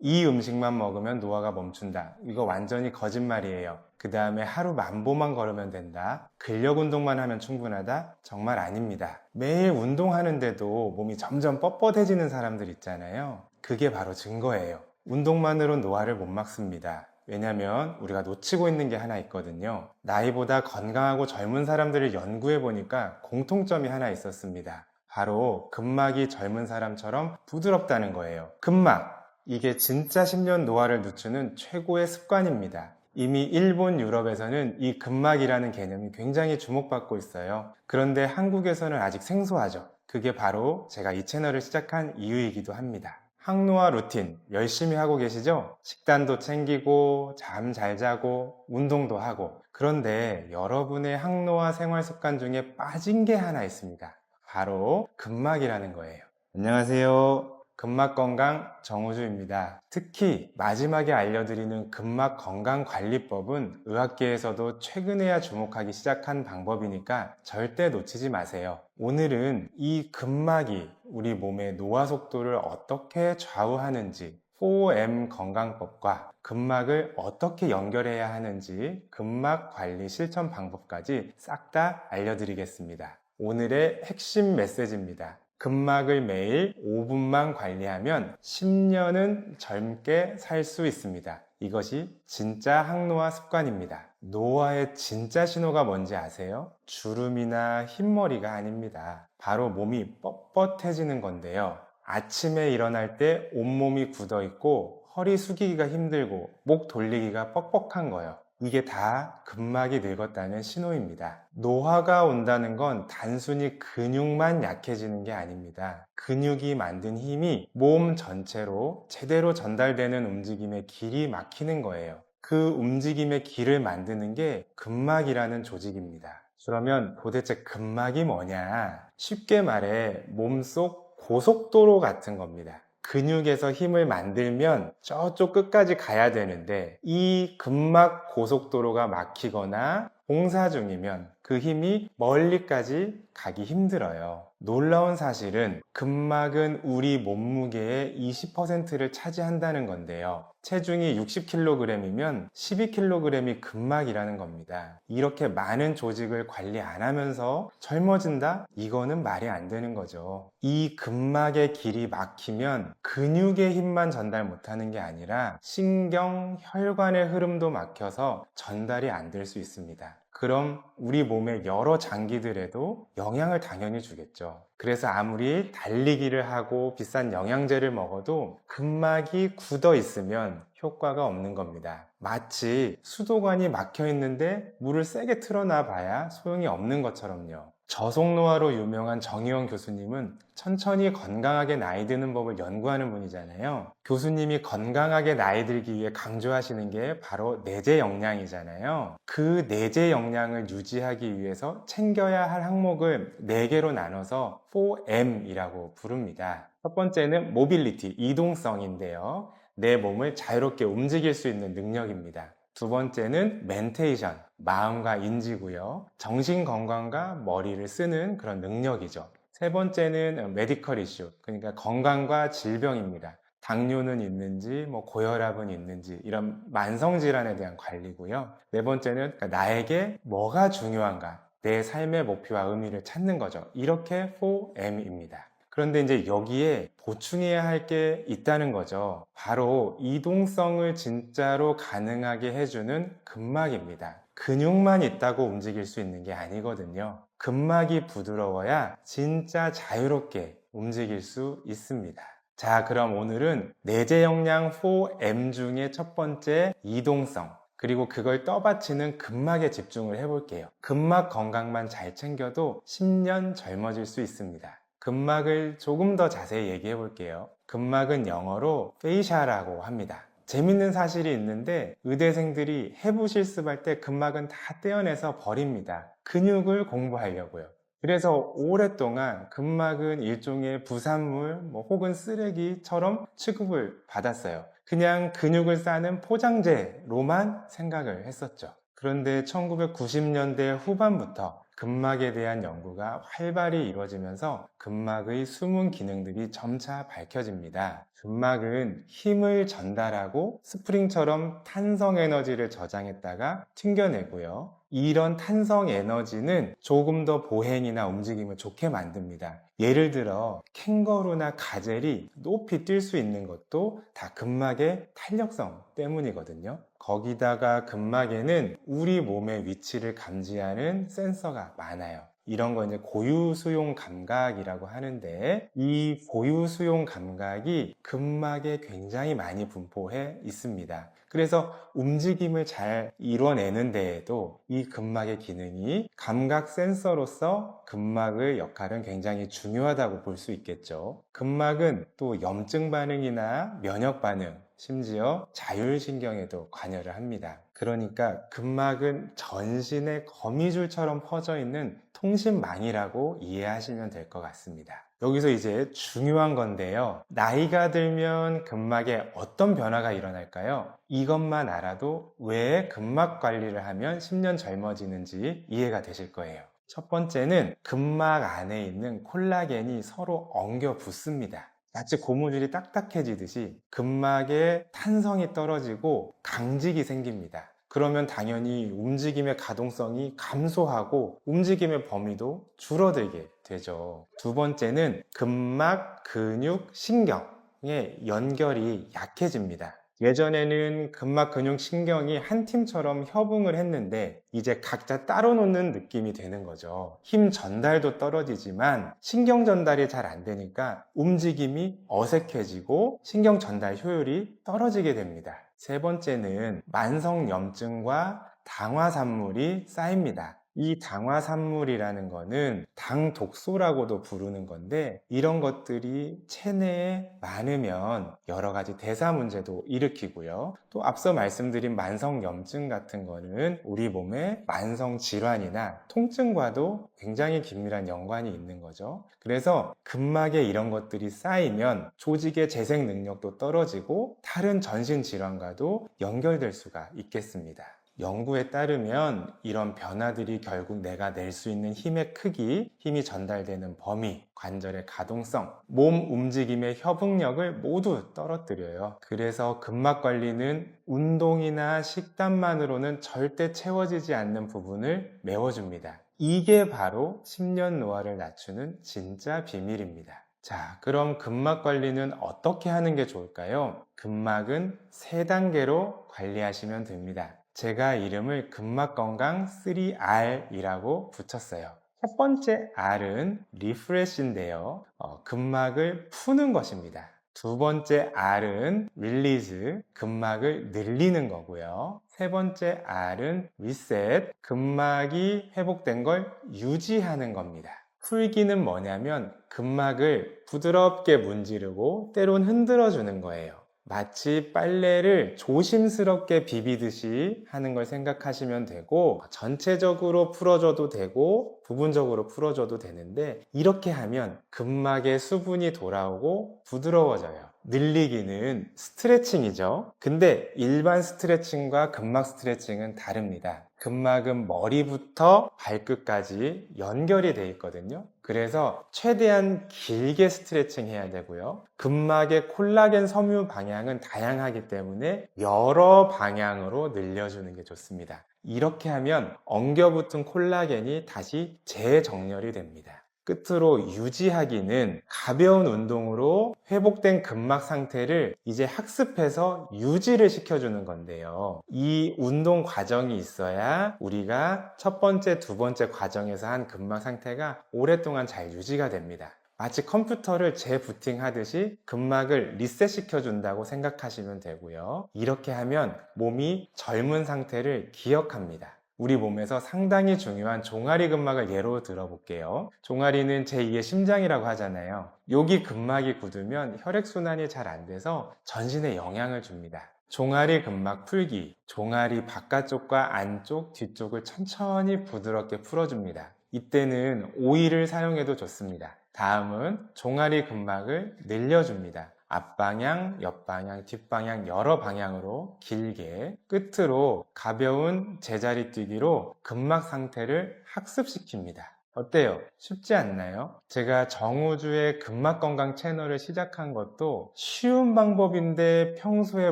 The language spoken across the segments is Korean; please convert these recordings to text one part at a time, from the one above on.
이 음식만 먹으면 노화가 멈춘다. 이거 완전히 거짓말이에요. 그 다음에 하루 10,000보만 걸으면 된다. 근력 운동만 하면 충분하다? 정말 아닙니다. 매일 운동하는데도 몸이 점점 뻣뻣해지는 사람들 있잖아요. 그게 바로 증거예요. 운동만으로 노화를 못 막습니다. 왜냐면 우리가 놓치고 있는 게 하나 있거든요. 나이보다 건강하고 젊은 사람들을 연구해 보니까 공통점이 하나 있었습니다. 바로 근막이 젊은 사람처럼 부드럽다는 거예요. 근막, 이게 진짜 10년 노화를 늦추는 최고의 습관입니다. 이미 일본, 유럽에서는 이 근막이라는 개념이 굉장히 주목받고 있어요. 그런데 한국에서는 아직 생소하죠. 그게 바로 제가 이 채널을 시작한 이유이기도 합니다. 항노화 루틴 열심히 하고 계시죠? 식단도 챙기고 잠 잘 자고 운동도 하고. 그런데 여러분의 항노화 생활 습관 중에 빠진 게 하나 있습니다. 바로 근막이라는 거예요. 안녕하세요. 근막 건강 정우주입니다. 특히 마지막에 알려드리는 근막 건강 관리법은 의학계에서도 최근에야 주목하기 시작한 방법이니까 절대 놓치지 마세요. 오늘은 이 근막이 우리 몸의 노화 속도를 어떻게 좌우하는지, 4M 건강법과 근막을 어떻게 연결해야 하는지 근막 관리 실천 방법까지 싹 다 알려드리겠습니다. 오늘의 핵심 메시지입니다. 근막을 매일 5분만 관리하면 10년은 젊게 살 수 있습니다. 이것이 진짜 항노화 습관입니다. 노화의 진짜 신호가 뭔지 아세요? 주름이나 흰머리가 아닙니다. 바로 몸이 뻣뻣해지는 건데요. 아침에 일어날 때 온몸이 굳어 있고 허리 숙이기가 힘들고 목 돌리기가 뻑뻑한 거예요. 이게 다 근막이 늙었다는 신호입니다. 노화가 온다는 건 단순히 근육만 약해지는 게 아닙니다. 근육이 만든 힘이 몸 전체로 제대로 전달되는 움직임의 길이 막히는 거예요. 그 움직임의 길을 만드는 게 근막이라는 조직입니다. 그러면 도대체 근막이 뭐냐? 쉽게 말해 몸속 고속도로 같은 겁니다. 근육에서 힘을 만들면 저쪽 끝까지 가야 되는데 이 근막 고속도로가 막히거나 공사 중이면 그 힘이 멀리까지 가기 힘들어요. 놀라운 사실은 근막은 우리 몸무게의 20%를 차지한다는 건데요. 체중이 60kg이면 12kg이 근막이라는 겁니다. 이렇게 많은 조직을 관리 안 하면서 젊어진다? 이거는 말이 안 되는 거죠. 이 근막의 길이 막히면 근육의 힘만 전달 못하는 게 아니라 신경, 혈관의 흐름도 막혀서 전달이 안 될 수 있습니다. 그럼 우리 몸의 여러 장기들에도 영향을 당연히 주겠죠. 그래서 아무리 달리기를 하고 비싼 영양제를 먹어도 근막이 굳어 있으면 효과가 없는 겁니다. 마치 수도관이 막혀 있는데 물을 세게 틀어놔 봐야 소용이 없는 것처럼요. 저속노화로 유명한 정의원 교수님은 천천히 건강하게 나이 드는 법을 연구하는 분이잖아요. 교수님이 건강하게 나이 들기 위해 강조하시는 게 바로 내재 역량이잖아요. 그 내재 역량을 유지하기 위해서 챙겨야 할 항목을 4개로 나눠서 4M이라고 부릅니다. 첫 번째는 모빌리티, 이동성인데요. 내 몸을 자유롭게 움직일 수 있는 능력입니다. 두 번째는 멘테이션, 마음과 인지고요. 정신 건강과 머리를 쓰는 그런 능력이죠. 세 번째는 메디컬 이슈, 그러니까 건강과 질병입니다. 당뇨는 있는지, 고혈압은 있는지 이런 만성 질환에 대한 관리고요. 네 번째는 그러니까 나에게 뭐가 중요한가, 내 삶의 목표와 의미를 찾는 거죠. 이렇게 4M입니다. 그런데 이제 여기에 보충해야 할 게 있다는 거죠. 바로 이동성을 진짜로 가능하게 해주는 근막입니다. 근육만 있다고 움직일 수 있는 게 아니거든요. 근막이 부드러워야 진짜 자유롭게 움직일 수 있습니다. 자, 그럼 오늘은 내재 역량 4M 중에 첫 번째 이동성, 그리고 그걸 떠받치는 근막에 집중을 해볼게요. 근막 건강만 잘 챙겨도 10년 젊어질 수 있습니다. 근막을 조금 더 자세히 얘기해 볼게요. 근막은 영어로 페이샤라고 합니다. 재밌는 사실이 있는데 의대생들이 해부 실습할 때 근막은 다 떼어내서 버립니다. 근육을 공부하려고요. 그래서 오랫동안 근막은 일종의 부산물 혹은 쓰레기처럼 취급을 받았어요. 그냥 근육을 쌓는 포장재로만 생각을 했었죠. 그런데 1990년대 후반부터 근막에 대한 연구가 활발히 이루어지면서 근막의 숨은 기능들이 점차 밝혀집니다. 근막은 힘을 전달하고 스프링처럼 탄성 에너지를 저장했다가 튕겨내고요. 이런 탄성 에너지는 조금 더 보행이나 움직임을 좋게 만듭니다. 예를 들어 캥거루나 가젤이 높이 뛸 수 있는 것도 다 근막의 탄력성 때문이거든요. 거기다가 근막에는 우리 몸의 위치를 감지하는 센서가 많아요. 이런 거 이제 고유수용 감각이라고 하는데, 이 고유수용 감각이 근막에 굉장히 많이 분포해 있습니다. 그래서 움직임을 잘 이뤄내는 데에도 이 근막의 기능이 감각 센서로서 근막의 역할은 굉장히 중요하다고 볼 수 있겠죠. 근막은 또 염증 반응이나 면역 반응, 심지어 자율신경에도 관여를 합니다. 그러니까 근막은 전신에 거미줄처럼 퍼져 있는 통신망이라고 이해하시면 될 것 같습니다. 여기서 이제 중요한 건데요. 나이가 들면 근막에 어떤 변화가 일어날까요? 이것만 알아도 왜 근막 관리를 하면 10년 젊어지는지 이해가 되실 거예요. 첫 번째는 근막 안에 있는 콜라겐이 서로 엉겨 붙습니다. 마치 고무줄이 딱딱해지듯이 근막에 탄성이 떨어지고 강직이 생깁니다. 그러면 당연히 움직임의 가동성이 감소하고 움직임의 범위도 줄어들게 되죠. 두 번째는 근막, 근육, 신경의 연결이 약해집니다. 예전에는 근막, 근육, 신경이 한 팀처럼 협응을 했는데 이제 각자 따로 노는 느낌이 되는 거죠. 힘 전달도 떨어지지만 신경 전달이 잘 안 되니까 움직임이 어색해지고 신경 전달 효율이 떨어지게 됩니다. 세 번째는 만성염증과 당화산물이 쌓입니다. 이 당화산물이라는 거는 당독소라고도 부르는 건데, 이런 것들이 체내에 많으면 여러 가지 대사 문제도 일으키고요. 또 앞서 말씀드린 만성염증 같은 거는 우리 몸의 만성질환이나 통증과도 굉장히 긴밀한 연관이 있는 거죠. 그래서 근막에 이런 것들이 쌓이면 조직의 재생 능력도 떨어지고 다른 전신 질환과도 연결될 수가 있겠습니다. 연구에 따르면 이런 변화들이 결국 내가 낼 수 있는 힘의 크기, 힘이 전달되는 범위, 관절의 가동성, 몸 움직임의 협응력을 모두 떨어뜨려요. 그래서 근막 관리는 운동이나 식단만으로는 절대 채워지지 않는 부분을 메워줍니다. 이게 바로 10년 노화를 낮추는 진짜 비밀입니다. 자, 그럼 근막 관리는 어떻게 하는 게 좋을까요? 근막은 3단계로 관리하시면 됩니다. 제가 이름을 근막건강 3R이라고 붙였어요. 첫 번째 R은 리프레시인데요. 근막을 푸는 것입니다. 두 번째 R은 릴리즈, 근막을 늘리는 거고요. 세 번째 R은 리셋, 근막이 회복된 걸 유지하는 겁니다. 풀기는 뭐냐면 근막을 부드럽게 문지르고 때론 흔들어 주는 거예요. 마치 빨래를 조심스럽게 비비듯이 하는 걸 생각하시면 되고, 전체적으로 풀어줘도 되고 부분적으로 풀어줘도 되는데, 이렇게 하면 근막에 수분이 돌아오고 부드러워져요. 늘리기는 스트레칭이죠. 근데 일반 스트레칭과 근막 스트레칭은 다릅니다. 근막은 머리부터 발끝까지 연결이 돼 있거든요. 그래서 최대한 길게 스트레칭 해야 되고요. 근막의 콜라겐 섬유 방향은 다양하기 때문에 여러 방향으로 늘려주는 게 좋습니다. 이렇게 하면 엉겨붙은 콜라겐이 다시 재정렬이 됩니다. 끝으로 유지하기는 가벼운 운동으로 회복된 근막 상태를 이제 학습해서 유지를 시켜주는 건데요. 이 운동 과정이 있어야 우리가 첫 번째, 두 번째 과정에서 한 근막 상태가 오랫동안 잘 유지가 됩니다. 마치 컴퓨터를 재부팅하듯이 근막을 리셋시켜준다고 생각하시면 되고요. 이렇게 하면 몸이 젊은 상태를 기억합니다. 우리 몸에서 상당히 중요한 종아리 근막을 예로 들어볼게요. 종아리는 제2의 심장이라고 하잖아요. 여기 근막이 굳으면 혈액순환이 잘 안 돼서 전신에 영향을 줍니다. 종아리 근막 풀기, 종아리 바깥쪽과 안쪽, 뒤쪽을 천천히 부드럽게 풀어줍니다. 이때는 오일을 사용해도 좋습니다. 다음은 종아리 근막을 늘려줍니다. 앞방향, 옆방향, 뒷방향 여러 방향으로 길게 끝으로 가벼운 제자리 뛰기로 근막 상태를 학습시킵니다. 어때요? 쉽지 않나요? 제가 정우주의 근막 건강 채널을 시작한 것도 쉬운 방법인데 평소에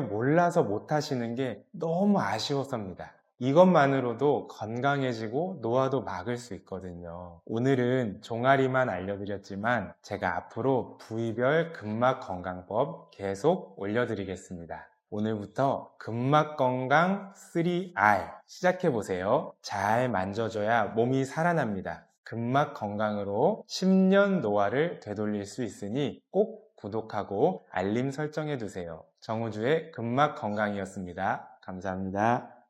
몰라서 못하시는 게 너무 아쉬워서입니다. 이것만으로도 건강해지고 노화도 막을 수 있거든요. 오늘은 종아리만 알려드렸지만 제가 앞으로 부위별 근막 건강법 계속 올려드리겠습니다. 오늘부터 근막 건강 3R 시작해보세요. 잘 만져줘야 몸이 살아납니다. 근막 건강으로 10년 노화를 되돌릴 수 있으니 꼭 구독하고 알림 설정해두세요. 정우주의 근막 건강이었습니다. 감사합니다.